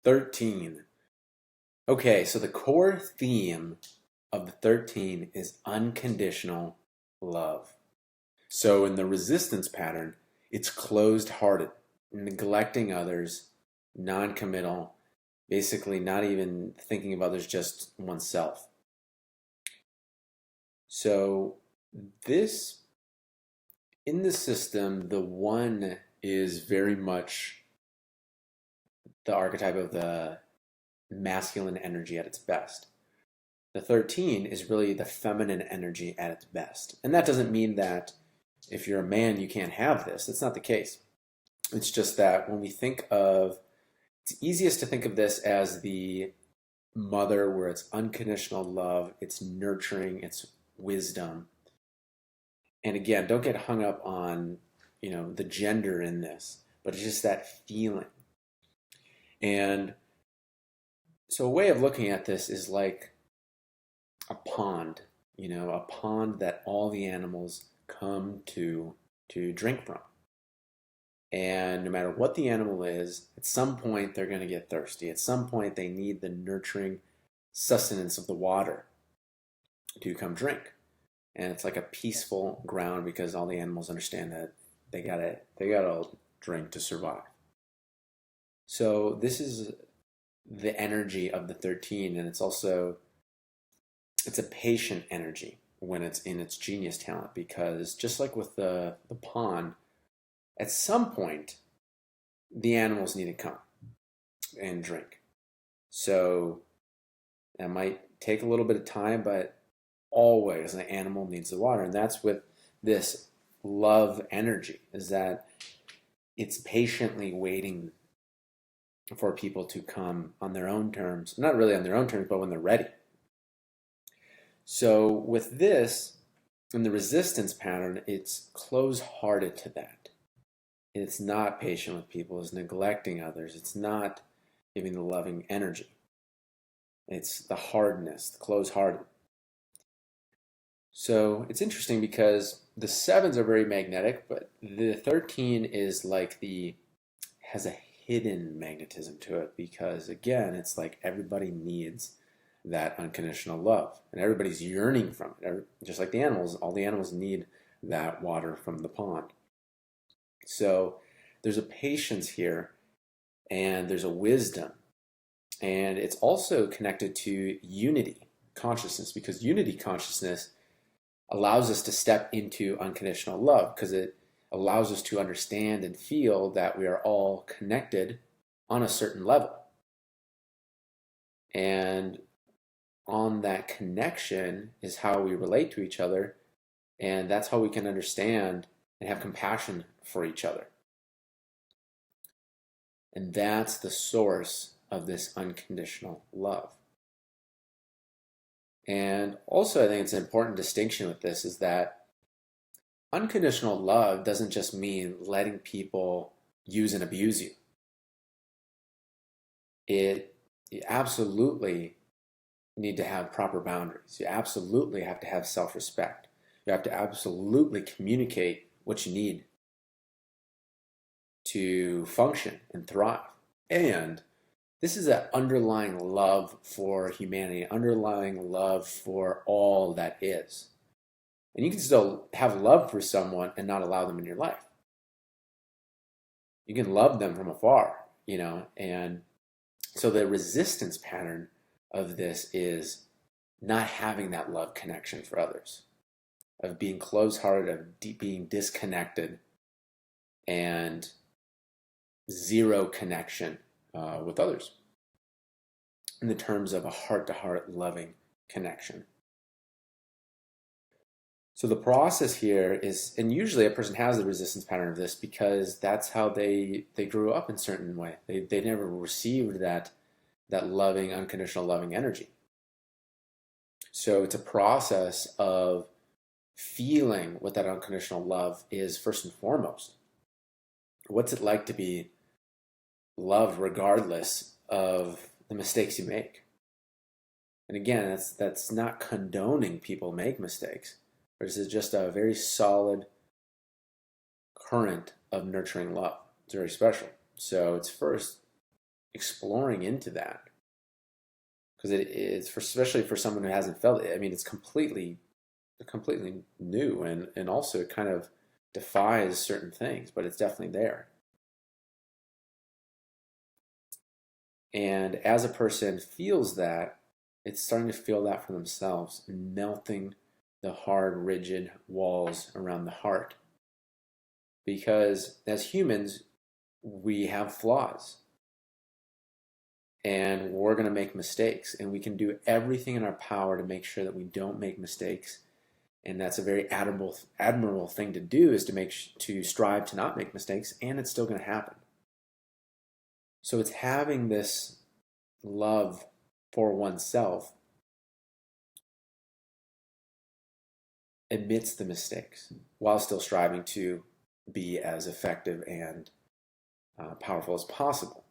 13. Okay, so the core theme of the 13 is unconditional love. So in the resistance pattern, it's closed-hearted, neglecting others, non-committal, basically not even thinking of others, just oneself. So this, in the system, the one is very much the archetype of the masculine energy at its best. The 13 is really the feminine energy at its best. And that doesn't mean that if you're a man, you can't have this. That's not the case. It's just that when we think of, it's easiest to think of this as the mother, where it's unconditional love, it's nurturing, it's wisdom. And again, don't get hung up on, the gender in this, but it's just that feeling. And so a way of looking at this is like a pond, a pond that all the animals come to drink from. And no matter what the animal is, at some point they're going to get thirsty. At some point they need the nurturing sustenance of the water to come drink. And it's like a peaceful ground because all the animals understand that they gotta drink to survive. So this is the energy of the 13, and it's a patient energy when it's in its genius talent, because just like with the pond, at some point the animals need to come and drink. So that might take a little bit of time, but always the animal needs the water. And that's with this love energy, is that it's patiently waiting for people to come on their own terms. Not really on their own terms, but when they're ready. So with this, in the resistance pattern, it's close-hearted to that. It's not patient with people, it's neglecting others, it's not giving the loving energy. It's the hardness, the close-hearted. So it's interesting because the 7s are very magnetic, but the 13 is like has a hidden magnetism to it, because again, it's like everybody needs that unconditional love, and everybody's yearning from it. Just like the animals, all the animals need that water from the pond. So there's a patience here, and there's a wisdom, and it's also connected to unity consciousness, because unity consciousness allows us to step into unconditional love, because it allows us to understand and feel that we are all connected on a certain level. And on that connection is how we relate to each other, and that's how we can understand and have compassion for each other. And that's the source of this unconditional love. And also, I think it's an important distinction with this is that unconditional love doesn't just mean letting people use and abuse you. You absolutely need to have proper boundaries. You absolutely have to have self-respect. You have to absolutely communicate what you need to function and thrive. And this is an underlying love for humanity, underlying love for all that is. And you can still have love for someone and not allow them in your life. You can love them from afar, and so the resistance pattern of this is not having that love connection for others, of being close-hearted, of being disconnected, and zero connection with others in the terms of a heart-to-heart loving connection. So the process here is, and usually a person has the resistance pattern of this because that's how they grew up in a certain way. They never received that loving, unconditional loving energy. So it's a process of feeling what that unconditional love is first and foremost. What's it like to be loved regardless of the mistakes you make? And again, that's not condoning people make mistakes. This is just a very solid current of nurturing love. It's very special. So it's first exploring into that, because it's for, especially for someone who hasn't felt it. I mean, it's completely new, and also it kind of defies certain things, but it's definitely there. And as a person feels that, it's starting to feel that for themselves, melting the hard, rigid walls around the heart. Because as humans, we have flaws and we're going to make mistakes, and we can do everything in our power to make sure that we don't make mistakes. And that's a very admirable thing to do, is to strive to not make mistakes, and it's still going to happen. So it's having this love for oneself amidst the mistakes, while still striving to be as effective and powerful as possible.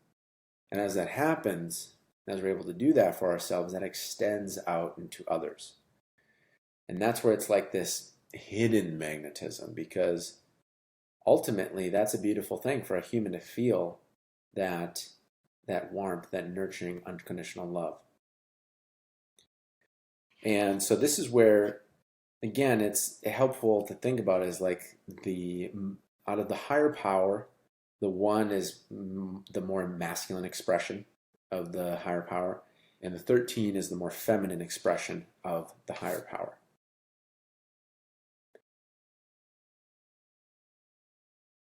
And as that happens, as we're able to do that for ourselves, that extends out into others. And that's where it's like this hidden magnetism, because ultimately that's a beautiful thing for a human to feel, that warmth, that nurturing, unconditional love. And so this is where, again, it's helpful to think about it as like out of the higher power, the one is the more masculine expression of the higher power, and the 13 is the more feminine expression of the higher power.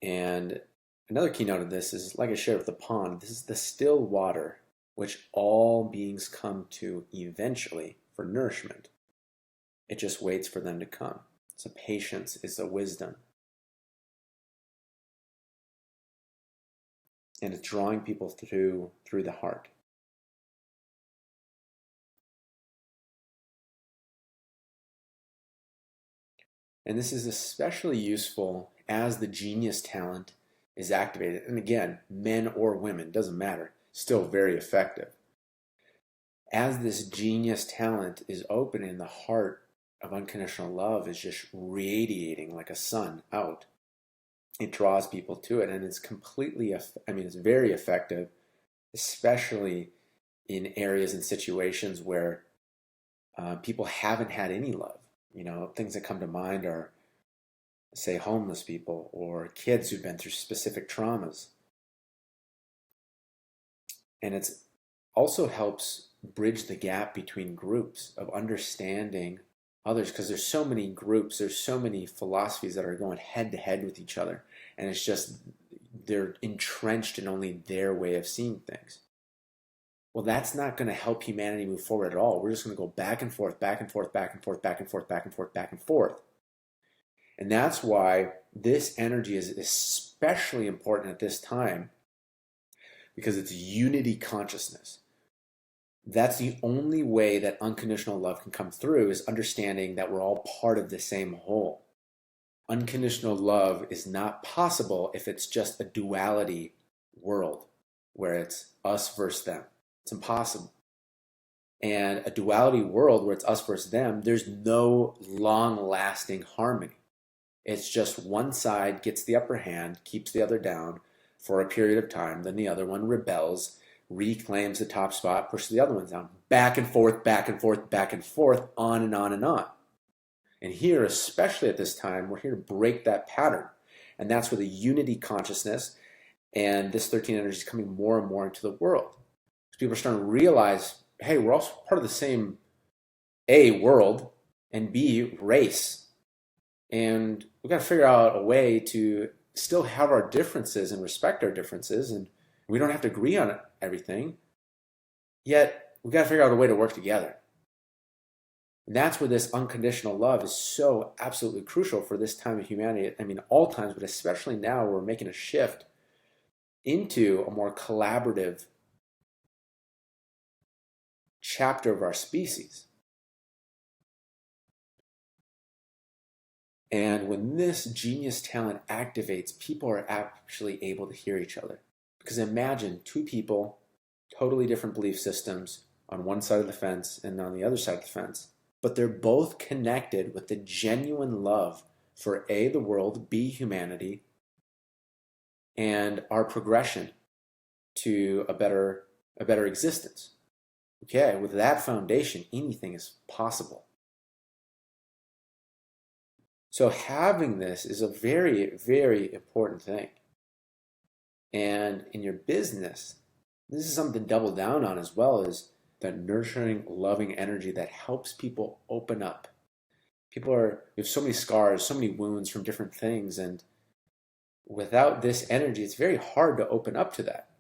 And another keynote of this is, like I shared with the pond, this is the still water which all beings come to eventually for nourishment. It just waits for them to come. So patience is a wisdom. And it's drawing people through the heart. And this is especially useful as the genius talent is activated. And again, men or women, doesn't matter, still very effective. As this genius talent is open in the heart of unconditional love, is just radiating like a sun out, it draws people to it. And it's it's very effective, especially in areas and situations where people haven't had any love. Things that come to mind are, say, homeless people or kids who've been through specific traumas. And it also helps bridge the gap between groups of understanding others, because there's so many groups, there's so many philosophies that are going head to head with each other, and it's just they're entrenched in only their way of seeing things. Well, that's not going to help humanity move forward at all. We're just going to go back and forth, back and forth, back and forth, back and forth, back and forth, back and forth. And that's why this energy is especially important at this time, because it's unity consciousness. That's the only way that unconditional love can come through, is understanding that we're all part of the same whole. Unconditional love is not possible if it's just a duality world where it's us versus them. It's impossible. And a duality world where it's us versus them, there's no long-lasting harmony. It's just one side gets the upper hand, keeps the other down for a period of time, then the other one rebels, reclaims the top spot, pushes the other one down. Back and forth, back and forth, back and forth, on and on and on. And here, especially at this time, we're here to break that pattern. And that's where the unity consciousness and this 13 energy is coming more and more into the world. Because people are starting to realize, hey, we're also part of the same A, world, and B, race. And we've got to figure out a way to still have our differences and respect our differences, and we don't have to agree on everything, yet we've got to figure out a way to work together. And that's where this unconditional love is so absolutely crucial for this time of humanity. I mean, all times, but especially now, we're making a shift into a more collaborative chapter of our species. And when this genius talent activates, people are actually able to hear each other. Because imagine two people, totally different belief systems, on one side of the fence and on the other side of the fence, but they're both connected with the genuine love for A, the world, B, humanity, and our progression to a better existence. Okay, with that foundation, anything is possible. So having this is a very, very important thing. And in your business, this is something to double down on as well, as the nurturing, loving energy that helps people open up. We have so many scars, so many wounds from different things, and without this energy, it's very hard to open up to that.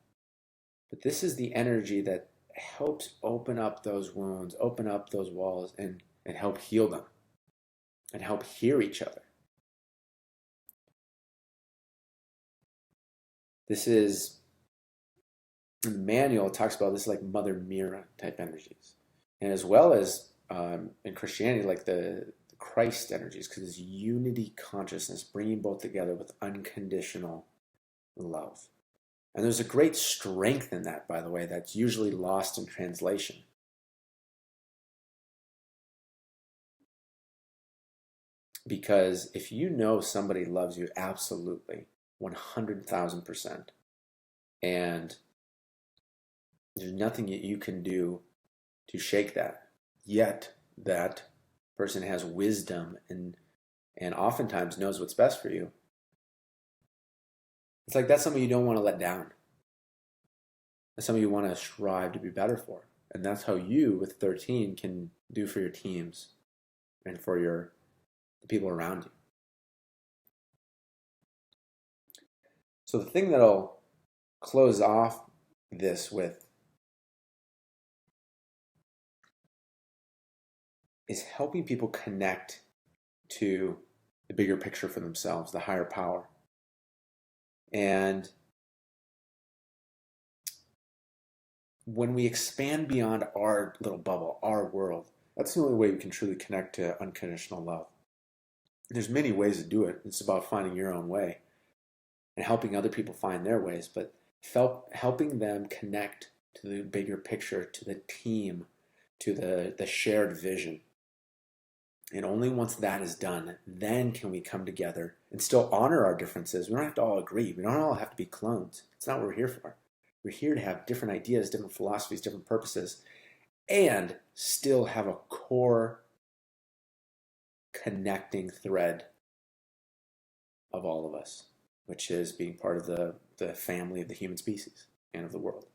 But this is the energy that helps open up those wounds, open up those walls, and help heal them, and help hear each other. This is, in the manual, it talks about this like Mother Mirror type energies. And as well as in Christianity, like the Christ energies, because it's unity consciousness, bringing both together with unconditional love. And there's a great strength in that, by the way, that's usually lost in translation. Because if you know somebody loves you absolutely, 100,000%, and there's nothing that you can do to shake that, yet that person has wisdom and oftentimes knows what's best for you, it's like that's something you don't want to let down. That's something you want to strive to be better for. And that's how you, with 13, can do for your teams and for the people around you. So the thing that I'll close off this with is helping people connect to the bigger picture for themselves, the higher power. And when we expand beyond our little bubble, our world, that's the only way we can truly connect to unconditional love. There's many ways to do it. It's about finding your own way and helping other people find their ways, but helping them connect to the bigger picture, to the team, to the shared vision. And only once that is done, then can we come together and still honor our differences. We don't have to all agree. We don't all have to be clones. It's not what we're here for. We're here to have different ideas, different philosophies, different purposes, and still have a core connecting thread of all of us, which is being part of the family of the human species and of the world.